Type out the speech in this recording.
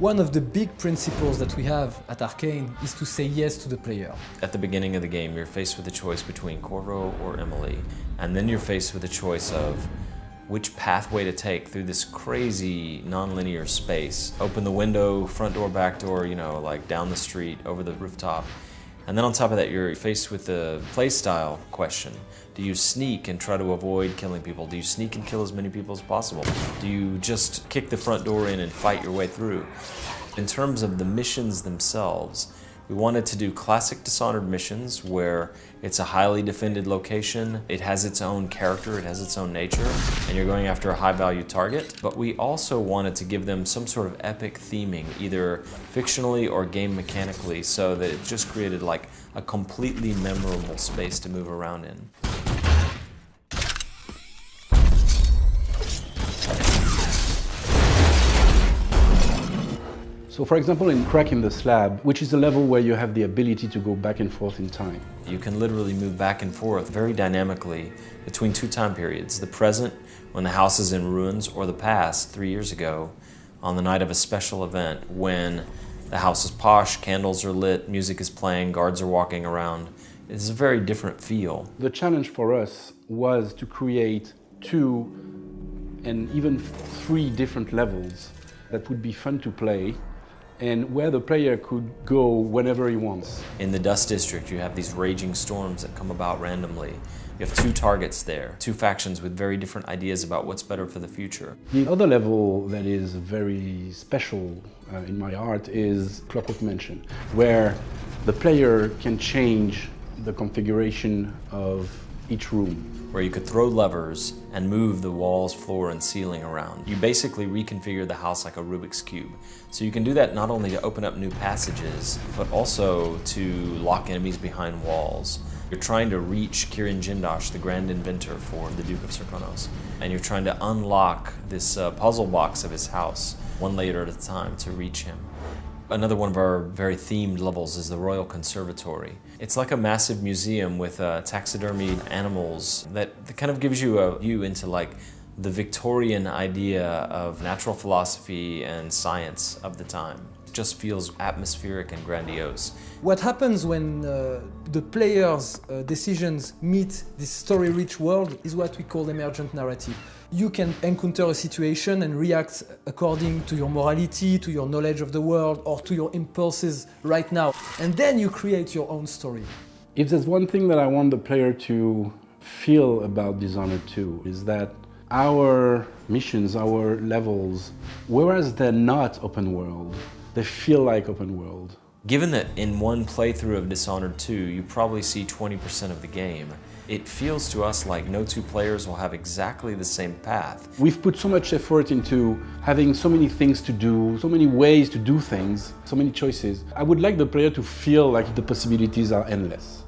One of the big principles that we have at Arkane is to say yes to the player. At the beginning of the game, you're faced with a choice between Corvo or Emily, and then you're faced with a choice of which pathway to take through this crazy non-linear space. Open the window, front door, back door, you know, like down the street, over the rooftop. And then on top of that, you're faced with the playstyle question. Do you sneak and try to avoid killing people? Do you sneak and kill as many people as possible? Do you just kick the front door in and fight your way through? In terms of the missions themselves, we wanted to do classic Dishonored missions where it's a highly defended location, it has its own character, it has its own nature, and you're going after a high-value target. But we also wanted to give them some sort of epic theming, either fictionally or game mechanically, so that it just created like a completely memorable space to move around in. So for example, in Crack in the Slab, which is a level where you have the ability to go back and forth in time. You can literally move back and forth very dynamically between two time periods, the present, when the house is in ruins, or the past, 3 years ago, on the night of a special event, when the house is posh, candles are lit, music is playing, guards are walking around. It's a very different feel. The challenge for us was to create 2 and even 3 different levels that would be fun to play, and where the player could go whenever he wants. In the Dust District, you have these raging storms that come about randomly. You have 2 targets there, 2 factions with very different ideas about what's better for the future. The other level that is very special in my art is Clockwork Mansion, where the player can change the configuration of each room. Where you could throw levers and move the walls, floor, and ceiling around. You basically reconfigure the house like a Rubik's Cube. So you can do that not only to open up new passages, but also to lock enemies behind walls. You're trying to reach Kirin Jindosh, the grand inventor for the Duke of Serkonos, and you're trying to unlock this puzzle box of his house, one layer at a time, to reach him. Another one of our very themed levels is the Royal Conservatory. It's like a massive museum with taxidermied animals that kind of gives you a view into like the Victorian idea of natural philosophy and science of the time. It just feels atmospheric and grandiose. What happens when the player's decisions meet this story-rich world is what we call emergent narrative. You can encounter a situation and react according to your morality, to your knowledge of the world, or to your impulses right now. And then you create your own story. If there's one thing that I want the player to feel about Dishonored 2 is that our missions, our levels, whereas they're not open world, they feel like open world. Given that in one playthrough of Dishonored 2, you probably see 20% of the game, it feels to us like no 2 players will have exactly the same path. We've put so much effort into having so many things to do, so many ways to do things, so many choices. I would like the player to feel like the possibilities are endless.